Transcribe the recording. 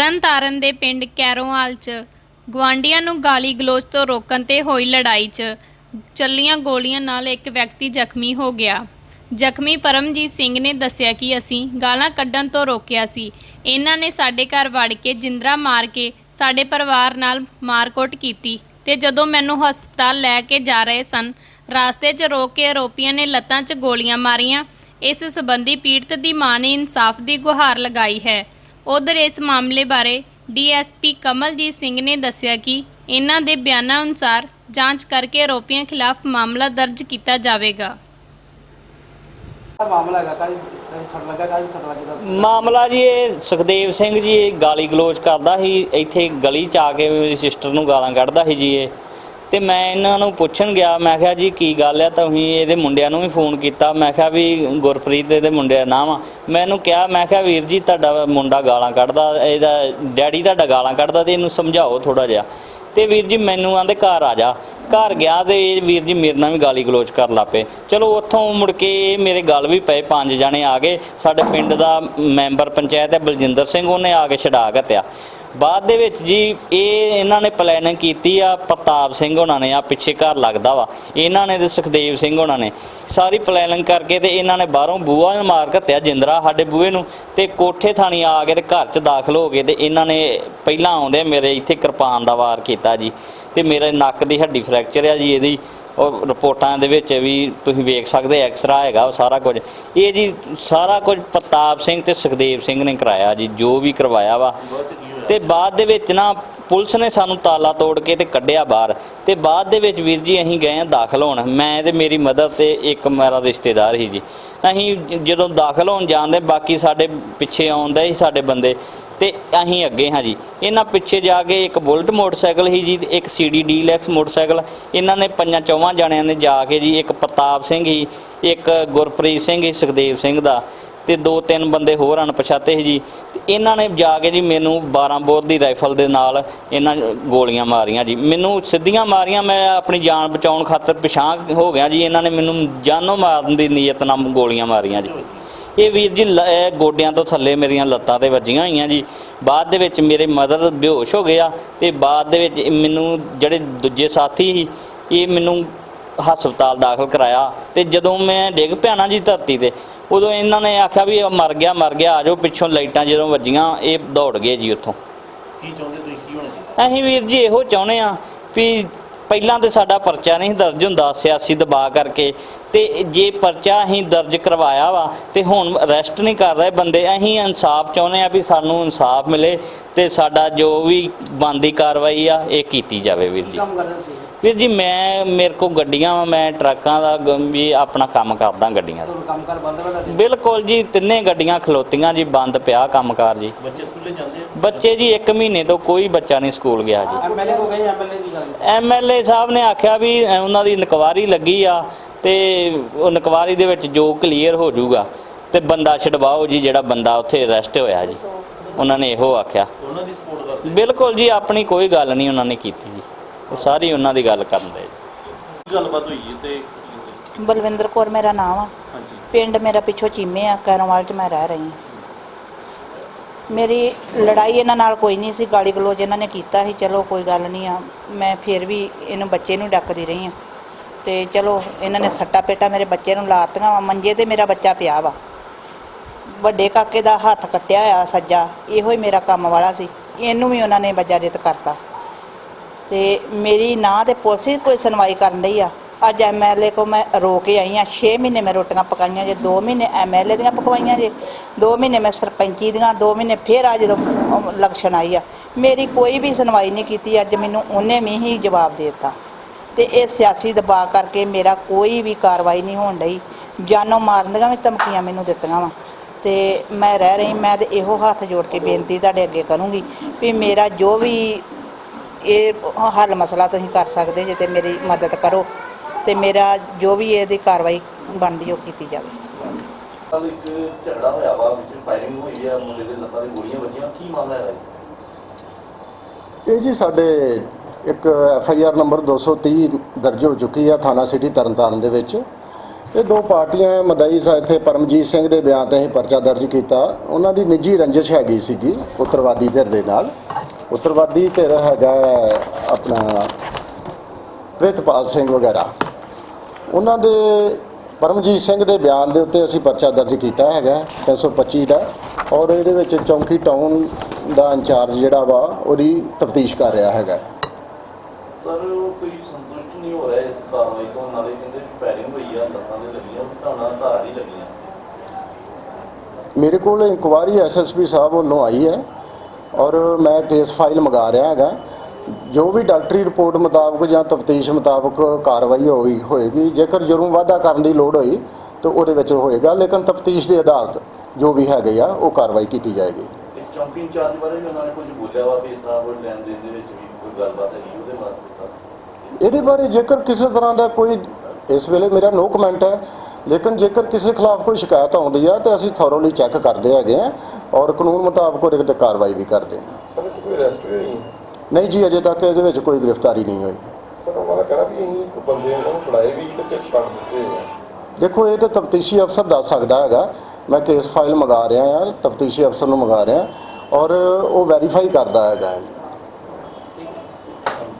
ਤਰਨਤਾਰਨ ਦੇ ਪਿੰਡ ਕੈਰੋਵਾਲ 'ਚ ਗੁਆਂਢੀਆਂ ਨੂੰ ਗਾਲੀ ਗਲੋਚ ਤੋਂ ਰੋਕਣ ਤੇ ਹੋਈ ਲੜਾਈ 'ਚ ਚੱਲੀਆਂ ਗੋਲੀਆਂ ਨਾਲ ਇੱਕ ਵਿਅਕਤੀ ਜ਼ਖਮੀ ਹੋ ਗਿਆ। ਜ਼ਖਮੀ ਪਰਮਜੀਤ ਸਿੰਘ ਨੇ ਦੱਸਿਆ ਕਿ ਅਸੀਂ ਗਾਲਾਂ ਕੱਢਣ ਤੋਂ ਰੋਕਿਆ ਸੀ। ਇਹਨਾਂ ਨੇ ਸਾਡੇ ਘਰ ਵੜ ਕੇ ਜਿੰਦਰਾ ਮਾਰ ਕੇ ਸਾਡੇ ਪਰਿਵਾਰ ਨਾਲ ਮਾਰਕੁੱਟ ਕੀਤੀ ਤੇ ਜਦੋਂ ਮੈਨੂੰ ਹਸਪਤਾਲ ਲੈ ਕੇ ਜਾ ਰਹੇ ਸਨ, ਰਾਸਤੇ 'ਚ ਰੋਕ ਕੇ ਆਰੋਪੀਆਂ ਨੇ ਲੱਤਾਂ 'ਚ ਗੋਲੀਆਂ ਮਾਰੀਆਂ। ਇਸ ਸੰਬੰਧੀ ਪੀੜਤ ਦੀ ਮਾਂ ਨੇ ਇਨਸਾਫ ਦੀ ਗੁਹਾਰ ਲਗਾਈ ਹੈ। ਉਧਰ ਇਸ ਮਾਮਲੇ ਬਾਰੇ ਡੀਐਸਪੀ ਕਮਲਜੀਤ ਸਿੰਘ ਨੇ ਦੱਸਿਆ ਕਿ ਇਹਨਾਂ ਦੇ ਬਿਆਨਾਂ ਅਨੁਸਾਰ ਜਾਂਚ ਕਰਕੇ ਆਰੋਪੀਆਂ ਖਿਲਾਫ ਮਾਮਲਾ ਦਰਜ ਕੀਤਾ ਜਾਵੇਗਾ। ਮਾਮਲਾ ਜੀ ਇਹ ਸੁਖਦੇਵ ਸਿੰਘ ਜੀ ਗਾਲੀ ਗਲੋਚ ਕਰਦਾ ਸੀ, ਇੱਥੇ ਗਲੀ 'ਚ ਆ ਕੇ ਮੇਰੀ ਸਿਸਟਰ ਨੂੰ ਗਾਲਾਂ ਕੱਢਦਾ ਸੀ ਜੀ ਇਹ। ਤੇ ਮੈਂ ਇਹਨਾਂ ਨੂੰ ਪੁੱਛਣ ਗਿਆ, ਮੈਂ ਕਿਹਾ ਜੀ ਕੀ ਗੱਲ ਆ, ਤੁਸੀਂ ਇਹਦੇ ਮੁੰਡਿਆਂ ਨੂੰ ਵੀ ਫੋਨ ਕੀਤਾ, ਮੈਂ ਕਿਹਾ ਵੀ ਗੁਰਪ੍ਰੀਤ ਦੇ ਮੁੰਡੇ ਦਾ ਨਾਮ ਆ। ਮੈਨੂੰ ਕਿਹਾ, ਮੈਂ ਕਿਹਾ ਵੀਰ ਜੀ ਤੁਹਾਡਾ ਮੁੰਡਾ ਗਾਲਾਂ ਕੱਢਦਾ, ਇਹਦਾ ਡੈਡੀ ਤੁਹਾਡਾ ਗਾਲਾਂ ਕੱਢਦਾ ਤੇ ਇਹਨੂੰ ਸਮਝਾਓ ਥੋੜ੍ਹਾ ਜਿਹਾ। ਤੇ ਵੀਰ ਜੀ ਮੈਨੂੰ ਆਂਦੇ ਘਰ ਆ ਜਾ। ਘਰ ਗਿਆ ਤੇ ਇਹ ਵੀਰ ਜੀ ਮੇਰੇ ਨਾਲ ਵੀ ਗਾਲੀ ਗਲੋਚ ਕਰ ਲਾ ਪਏ। ਚਲੋ ਉੱਥੋਂ ਮੁੜ ਕੇ ਇਹ ਮੇਰੇ ਗੱਲ ਵੀ ਪਏ, 5 ਜਣੇ ਆ ਗਏ। ਸਾਡੇ ਪਿੰਡ ਦਾ ਮੈਂਬਰ ਪੰਚਾਇਤ ਹੈ ਬਲਜਿੰਦਰ ਸਿੰਘ, ਉਹਨੇ ਆ ਕੇ ਛਡਾ ਘੱਤਿਆ। ਬਾਅਦ ਦੇ ਵਿੱਚ ਜੀ ਇਹਨਾਂ ਨੇ ਪਲੈਨਿੰਗ ਕੀਤੀ ਆ, ਪ੍ਰਤਾਪ ਸਿੰਘ ਹੋਣਾ ਨੇ, ਆ ਪਿੱਛੇ ਘਰ ਲੱਗਦਾ ਵਾ, ਇਹਨਾਂ ਨੇ ਤੇ ਸੁਖਦੇਵ ਸਿੰਘ ਹੋਣਾ ਨੇ ਸਾਰੀ ਪਲੈਨਿੰਗ ਕਰਕੇ ਤੇ ਇਹਨਾਂ ਨੇ ਬਾਹਰੋਂ ਬੂਹਾ ਮਾਰ ਘੱਤਿਆ ਜਿੰਦਰਾ ਸਾਡੇ ਬੂਹੇ ਨੂੰ, ਤੇ ਕੋਠੇ ਥਾਣੀ ਆ ਕੇ ਤੇ ਘਰ 'ਚ ਦਾਖਲ ਹੋ ਗਏ। ਤੇ ਇਹਨਾਂ ਨੇ ਪਹਿਲਾਂ ਆਉਂਦੇ ਮੇਰੇ ਇੱਥੇ ਕਿਰਪਾਨ ਦਾ ਵਾਰ ਕੀਤਾ ਜੀ, ਤੇ ਮੇਰੇ ਨੱਕ ਦੀ ਹੱਡੀ ਫ੍ਰੈਕਚਰ ਆ ਜੀ ਇਹਦੀ। ਉਹ ਰਿਪੋਰਟਾਂ ਦੇ ਵਿੱਚ ਵੀ ਤੁਸੀਂ ਵੇਖ ਸਕਦੇ, ਐਕਸਰਾ ਹੈਗਾ ਉਹ ਸਾਰਾ ਕੁਝ। ਇਹ ਜੀ ਸਾਰਾ ਕੁਝ ਪ੍ਰਤਾਪ ਸਿੰਘ ਤੇ ਸੁਖਦੇਵ ਸਿੰਘ ਨੇ ਕਰਾਇਆ ਜੀ, ਜੋ ਵੀ ਕਰਵਾਇਆ ਵਾ। ਤੇ ਬਾਅਦ ਦੇ ਵਿੱਚ ਨਾ ਪੁਲਿਸ ਨੇ ਸਾਨੂੰ ਤਾਲਾ ਤੋੜ ਕੇ ਤੇ ਕੱਢਿਆ ਬਾਹਰ। ਤੇ ਬਾਅਦ ਦੇ ਵਿੱਚ ਵੀਰ ਜੀ ਅਸੀਂ ਗਏ ਦਾਖਲ ਹੋਣ, ਮੈਂ ਤੇ ਮੇਰੀ ਮਦਰ ਤੇ ਇੱਕ ਮੇਰਾ ਰਿਸ਼ਤੇਦਾਰ ਸੀ ਜੀ। ਅਸੀਂ ਜਦੋਂ ਦਾਖਲ ਹੋਣ ਜਾਂਦੇ, ਬਾਕੀ ਸਾਡੇ ਪਿੱਛੇ ਆਉਂਦੇ ਸੀ ਸਾਡੇ ਬੰਦੇ, ਤੇ ਅਸੀਂ ਅੱਗੇ ਹਾਂ ਜੀ। ਇਹਨਾਂ ਪਿੱਛੇ ਜਾ ਕੇ ਇੱਕ ਬੁਲਟ ਮੋਟਰਸਾਈਕਲ ਸੀ ਜੀ, ਇੱਕ CD ਡੀਲੈਕਸ ਮੋਟਰਸਾਈਕਲ। ਇਹਨਾਂ ਨੇ 5-4 ਜਣਿਆਂ ਨੇ ਜਾ ਕੇ ਜੀ, ਇੱਕ ਪ੍ਰਤਾਪ ਸਿੰਘ ਸੀ, ਇੱਕ ਗੁਰਪ੍ਰੀਤ ਸਿੰਘ ਸੀ ਸੁਖਦੇਵ ਸਿੰਘ ਦਾ, ਤੇ 2-3 ਬੰਦੇ ਹੋਰ ਅਣਪਛਾਤੇ ਸੀ ਜੀ। ਇਹਨਾਂ ਨੇ ਜਾ ਕੇ ਜੀ ਮੈਨੂੰ 12 ਬੋਰ ਦੀ ਰਾਈਫਲ ਦੇ ਨਾਲ ਇਹਨਾਂ ਗੋਲੀਆਂ ਮਾਰੀਆਂ ਜੀ, ਮੈਨੂੰ ਸਿੱਧੀਆਂ ਮਾਰੀਆਂ। ਮੈਂ ਆਪਣੀ ਜਾਨ ਬਚਾਉਣ ਖਾਤਰ ਪਿਛਾਂਹ ਹੋ ਗਿਆ ਜੀ। ਇਹਨਾਂ ਨੇ ਮੈਨੂੰ ਜਾਨੋਂ ਮਾਰਨ ਦੀ ਨੀਅਤ ਨਾਲ ਗੋਲੀਆਂ ਮਾਰੀਆਂ ਜੀ। ਇਹ ਵੀਰ ਜੀ ਗੋਡਿਆਂ ਤੋਂ ਥੱਲੇ ਮੇਰੀਆਂ ਲੱਤਾਂ 'ਤੇ ਵੱਜੀਆਂ ਹੋਈਆਂ ਜੀ। ਬਾਅਦ ਦੇ ਵਿੱਚ ਮੇਰੇ ਮਦਰ ਬੇਹੋਸ਼ ਹੋ ਗਏ ਆ, ਤੇ ਬਾਅਦ ਦੇ ਵਿੱਚ ਮੈਨੂੰ ਜਿਹੜੇ ਦੂਜੇ ਸਾਥੀ ਸੀ, ਇਹ ਮੈਨੂੰ ਹਸਪਤਾਲ ਦਾਖਲ ਕਰਾਇਆ। ਤੇ ਜਦੋਂ ਮੈਂ ਡਿੱਗ ਪਿਆ ਨਾ ਜੀ ਧਰਤੀ 'ਤੇ, ਉਦੋਂ ਇਹਨਾਂ ਨੇ ਆਖਿਆ ਵੀ ਮਰ ਗਿਆ ਮਰ ਗਿਆ, ਆ ਜਾਓ। ਪਿੱਛੋਂ ਲਾਈਟਾਂ ਜਦੋਂ ਵੱਜੀਆਂ ਇਹ ਦੌੜ ਗਏ ਜੀ ਉੱਥੋਂ। ਕੀ ਚਾਹੁੰਦੇ ਤੁਸੀਂ, ਕੀ ਹੋਣਾ ਚਾਹੀਦਾ? ਅਸੀਂ ਵੀਰ ਜੀ ਇਹੋ ਚਾਹੁੰਦੇ ਆ ਵੀ ਪਹਿਲਾਂ ਤਾਂ ਸਾਡਾ ਪਰਚਾ ਨਹੀਂ ਦਰਜ ਹੁੰਦਾ ਸਿਆਸੀ ਦਬਾਅ ਕਰਕੇ, ਤੇ ਜੇ ਪਰਚਾ ਅਸੀਂ ਦਰਜ ਕਰਵਾਇਆ ਵਾ ਤੇ ਹੁਣ ਅਰੈਸਟ ਨਹੀਂ ਕਰ ਰਹੇ ਬੰਦੇ। ਅਸੀਂ ਇਨਸਾਫ ਚਾਹੁੰਦੇ ਆ ਵੀ ਸਾਨੂੰ ਇਨਸਾਫ ਮਿਲੇ ਤੇ ਸਾਡਾ ਜੋ ਵੀ ਬਣਦੀ ਕਾਰਵਾਈ ਆ ਇਹ ਕੀਤੀ ਜਾਵੇ। ਵੀਰ ਜੀ ਮੇਰੇ ਕੋਲ ਗੱਡੀਆਂ ਵਾ, ਮੈਂ ਟਰੱਕਾਂ ਦਾ ਵੀ ਆਪਣਾ ਕੰਮ ਕਰਦਾ ਗੱਡੀਆਂ ਦਾ। ਬਿਲਕੁਲ ਜੀ, 3 ਗੱਡੀਆਂ ਖਲੋਤੀਆਂ ਜੀ, ਬੰਦ ਪਿਆ ਕੰਮਕਾਰ ਜੀ। ਬੱਚੇ ਸਕੂਲੇ ਜਾਂਦੇ ਆ? ਬੱਚੇ ਜੀ 1 ਮਹੀਨੇ ਤੋਂ ਕੋਈ ਬੱਚਾ ਨਹੀਂ ਸਕੂਲ ਗਿਆ ਜੀ। MLA ਸਾਹਿਬ ਨੇ ਆਖਿਆ ਵੀ ਉਹਨਾਂ ਦੀ ਇਨਕੁਆਇਰੀ ਲੱਗੀ ਆ, ਤੇ ਉਹ ਇਨਕੁਆਇਰੀ ਦੇ ਵਿੱਚ ਜੋ ਕਲੀਅਰ ਹੋ ਜਾਊਗਾ ਤੇ ਬੰਦਾ ਛਡਵਾਓ ਜੀ, ਜਿਹੜਾ ਬੰਦਾ ਉੱਥੇ ਅਰੈਸਟ ਹੋਇਆ ਜੀ। ਉਹਨਾਂ ਨੇ ਇਹੋ ਆਖਿਆ। ਉਹਨਾਂ ਦੀ ਸਪੋਰਟ ਕਰਦੇ? ਬਿਲਕੁਲ ਜੀ, ਆਪਣੀ ਕੋਈ ਗੱਲ ਨਹੀਂ ਉਹਨਾਂ ਨੇ ਕੀਤੀ ਜੀ, ਉਹ ਸਾਰੀ ਉਹਨਾਂ ਦੀ ਗੱਲ ਕਰਨ ਦੇ। ਗੱਲਬਾਤ ਹੋਈ ਹੈ ਤੇ ਬਲਵਿੰਦਰ ਕੌਰ ਮੇਰਾ ਨਾਮ ਆ। ਹਾਂਜੀ। ਪਿੰਡ ਮੇਰਾ ਪਿੱਛੋਂ ਚੀਮੇ ਆ, ਕੈਰੋਵਾਲ 'ਚ ਮੈਂ ਰਹਿ ਰਹੀ ਹਾਂ। ਮੇਰੀ ਲੜਾਈ ਇਹਨਾਂ ਨਾਲ ਕੋਈ ਨਹੀਂ ਸੀ, ਗਾਲੀ ਗਲੋਚ ਇਹਨਾਂ ਨੇ ਕੀਤਾ ਸੀ। ਚਲੋ ਕੋਈ ਗੱਲ ਨਹੀਂ ਆ, ਮੈਂ ਫਿਰ ਵੀ ਇਹਨੂੰ ਬੱਚੇ ਨੂੰ ਡੱਕਦੀ ਰਹੀ ਹਾਂ। ਤੇ ਚਲੋ ਇਹਨਾਂ ਨੇ ਸੱਟਾ ਪੇਟਾ ਮੇਰੇ ਬੱਚੇ ਨੂੰ ਲਾਤੀਆਂ ਵਾ। ਮੰਜੇ ਤੇ ਮੇਰਾ ਬੱਚਾ ਪਿਆ ਵਾ। ਵੱਡੇ ਕਾਕੇ ਦਾ ਹੱਥ ਕੱਟਿਆ ਹੋਇਆ ਸੱਜਾ, ਇਹੋ ਹੀ ਮੇਰਾ ਕੰਮ ਵਾਲਾ ਸੀ, ਇਹਨੂੰ ਵੀ ਉਹਨਾਂ ਨੇ ਬਜਾਰਿਤ ਕਰਤਾ। ਤੇ ਮੇਰੀ ਨਾਂ ਤੇ ਪੁਲਿਸ ਹੀ ਕੋਈ ਸੁਣਵਾਈ ਕਰਨ ਲਈ ਆ। ਅੱਜ MLA ਕੋ ਮੈਂ ਰੋ ਕੇ ਆਈ ਹਾਂ। 6 ਮਹੀਨੇ ਮੈਂ ਰੋਟੀਆਂ ਪਕਾਈਆਂ ਜੇ, 2 ਮਹੀਨੇ MLA ਦੀਆਂ ਪਕਵਾਈਆਂ ਜੇ, 2 ਮਹੀਨੇ ਮੈਂ ਸਰਪੰਚੀ ਦੀਆਂ, 2 ਮਹੀਨੇ ਫਿਰ ਆ ਜਦੋਂ ਇਲੈਕਸ਼ਨ ਆਈ ਆ, ਮੇਰੀ ਕੋਈ ਵੀ ਸੁਣਵਾਈ ਨਹੀਂ ਕੀਤੀ। ਅੱਜ ਮੈਨੂੰ ਉਹਨੇ ਵੀ ਹੀ ਜਵਾਬ ਦੇ ਦਿੱਤਾ। ਤੇ ਇਹ ਸਿਆਸੀ ਦਬਾਅ ਕਰਕੇ ਮੇਰਾ ਕੋਈ ਵੀ ਕਾਰਵਾਈ ਨਹੀਂ ਹੋਣ ਡਈ। ਜਾਨੋਂ ਮਾਰਨ ਦੀਆਂ ਵੀ ਧਮਕੀਆਂ ਮੈਨੂੰ ਦਿੱਤੀਆਂ ਵਾ। ਤੇ ਮੈਂ ਰਹਿ ਰਹੀ, ਮੈਂ ਤੇ ਇਹੋ ਹੱਥ ਜੋੜ ਕੇ ਬੇਨਤੀ ਤੁਹਾਡੇ ਅੱਗੇ ਕਰੂੰਗੀ ਵੀ ਮੇਰਾ ਜੋ ਵੀ ਇਹ ਹੱਲ ਮਸਲਾ ਤੁਸੀਂ ਕਰ ਸਕਦੇ ਜੇ, ਤੇ ਮੇਰੀ ਮਦਦ ਕਰੋ ਤੇ ਮੇਰਾ ਜੋ ਵੀ ਇਹਦੀ ਕਾਰਵਾਈ ਬਣਦੀ ਉਹ ਕੀਤੀ ਜਾਵੇ। ਇੱਕ ਝਗੜਾ ਹੋਇਆ ਵਾ, ਵਿੱਚ ਫਾਇਰਿੰਗ ਹੋਈ ਆ, ਮੁੰਡੇ ਦੇ ਲੱਤਾਂ 'ਤੇ ਗੋਲੀਆਂ ਵੱਜੀਆਂ, ਕੀ ਮਾਮਲਾ ਹੈ? ਇਹ ਜੀ ਸਾਡੇ ਇੱਕ FIR ਨੰਬਰ 230 ਦਰਜ ਹੋ ਚੁੱਕੀ ਆ ਥਾਣਾ ਸਿਟੀ ਤਰਨਤਾਰਨ ਦੇ ਵਿੱਚ। ਇਹ ਦੋ ਪਾਰਟੀਆਂ ਮਦਈ ਸਾਹਿਬ ਇੱਥੇ ਪਰਮਜੀਤ ਸਿੰਘ ਦੇ ਬਿਆਨ ਤੇ ਅਸੀਂ ਪਰਚਾ ਦਰਜ ਕੀਤਾ। ਉਹਨਾਂ ਦੀ ਨਿੱਜੀ ਰੰਜਿਸ਼ ਹੈਗੀ ਸੀਗੀ ਉੱਤਰਵਾਦੀ ਧਿਰ ਦੇ ਨਾਲ। ਉੱਤਰਵਾਦੀ ਧਿਰ ਹੈਗਾ ਆਪਣਾ ਪ੍ਰਿਤਪਾਲ ਸਿੰਘ ਵਗੈਰਾ। ਉਹਨਾਂ ਦੇ ਪਰਮਜੀਤ ਸਿੰਘ ਦੇ ਬਿਆਨ ਦੇ ਉੱਤੇ ਅਸੀਂ ਪਰਚਾ ਦਰਜ ਕੀਤਾ ਹੈਗਾ 325 ਦਾ, ਔਰ ਇਹਦੇ ਵਿੱਚ ਚੌਂਕੀ ਟਾਊਨ ਦਾ ਇੰਚਾਰਜ ਜਿਹੜਾ ਵਾ ਉਹਦੀ ਤਫਤੀਸ਼ ਕਰ ਰਿਹਾ ਹੈਗਾ। ਸਰ ਕੋਈ ਸੰਤੁਸ਼ਟ ਨਹੀਂ ਹੋ ਰਿਹਾ ਇਸ ਕਾਰਵਾਈ ਤੋਂ, ਨਾਲੇ ਕਹਿੰਦੇ ਫਾਇਰਿੰਗ ਹੋਈ ਆ, ਲੱਤਾਂ ਦੇ ਲੱਗੀਆਂ, ਉਸ ਹਿਸਾਬ ਨਾਲ ਧਾਰ ਹੀ ਲੱਗੀਆਂ। ਮੇਰੇ ਕੋਲ ਇਨਕੁਆਇਰੀ ਐਸਐਸਪੀ ਸਾਹਿਬ ਵੱਲੋਂ ਆਈ ਹੈ ਔਰ ਮੈਂ ਕੇਸ ਫਾਈਲ ਮੰਗਾ ਰਿਹਾ ਹੈਗਾ। ਜੋ ਵੀ ਡਾਕਟਰੀ ਰਿਪੋਰਟ ਮੁਤਾਬਕ ਜਾਂ ਤਫਤੀਸ਼ ਮੁਤਾਬਕ ਕਾਰਵਾਈ ਹੋਏਗੀ, ਜੇਕਰ ਜੁਰਮ ਵਾਧਾ ਕਰਨ ਦੀ ਲੋੜ ਹੋਈ ਤਾਂ ਉਹਦੇ ਵਿੱਚ ਹੋਏਗਾ, ਲੇਕਿਨ ਤਫਤੀਸ਼ ਦੇ ਆਧਾਰ ਜੋ ਵੀ ਹੈਗੇ ਆ ਉਹ ਕਾਰਵਾਈ ਕੀਤੀ ਜਾਏਗੀ। ਇੱਕ ਚੌਂਕੀ ਇੰਚਾਰਜ ਬਾਰੇ ਵੀ ਉਹਨਾਂ ਨੇ ਕੁਝ ਬੋਲਿਆ ਵਾ ਵੀ ਇਸ ਤਰ੍ਹਾਂ ਕੋਈ ਲੈਣ ਦੇਣ ਦੇ ਵਿੱਚ ਵੀ ਕੋਈ ਗੱਲਬਾਤ ਹੈਗੀ, ਉਹਦੇ ਵਾਸਤੇ ਇਹਦੇ ਬਾਰੇ ਜੇਕਰ ਕਿਸੇ ਤਰ੍ਹਾਂ ਦਾ ਕੋਈ, ਇਸ ਵੇਲੇ ਮੇਰਾ ਨੋ ਕਮੈਂਟ ਹੈ, ਲੇਕਿਨ ਜੇਕਰ ਕਿਸੇ ਖਿਲਾਫ ਕੋਈ ਸ਼ਿਕਾਇਤ ਆਉਂਦੀ ਆ ਤਾਂ ਅਸੀਂ ਥੋਰੋਲੀ ਚੈੱਕ ਕਰਦੇ ਹੈਗੇ ਆ ਔਰ ਕਾਨੂੰਨ ਮੁਤਾਬਕ ਉਹਦੇ 'ਤੇ ਕਾਰਵਾਈ ਵੀ ਕਰਦੇ ਹਾਂ। ਸਰ ਇੱਥੇ ਕੋਈ ਅਰੈਸਟ ਵੀ ਹੋਈ? ਨਹੀਂ ਜੀ, ਅਜੇ ਤੱਕ ਇਹਦੇ ਵਿੱਚ ਕੋਈ ਗ੍ਰਿਫਤਾਰੀ ਨਹੀਂ ਹੋਈ। ਸਰ ਉਹਨਾਂ ਦਾ ਕਹਿਣਾ ਵੀ ਅਸੀਂ ਇੱਕ ਬੰਦੇ ਨੂੰ ਫੜਾਏ ਵੀ ਤੇ ਫਿਰ ਛੱਡ ਦਿੱਤੇ ਆ। ਦੇਖੋ ਇਹ ਤਾਂ ਤਫਤੀਸ਼ੀ ਅਫਸਰ ਦੱਸ ਸਕਦਾ ਹੈਗਾ। ਮੈਂ ਕੇਸ ਫਾਈਲ ਮੰਗਾ ਰਿਹਾ ਹਾਂ, ਤਫਤੀਸ਼ੀ ਅਫਸਰ ਨੂੰ ਮੰਗਾ ਰਿਹਾ ਔਰ ਉਹ ਵੈਰੀਫਾਈ ਕਰਦਾ ਹੈਗਾ।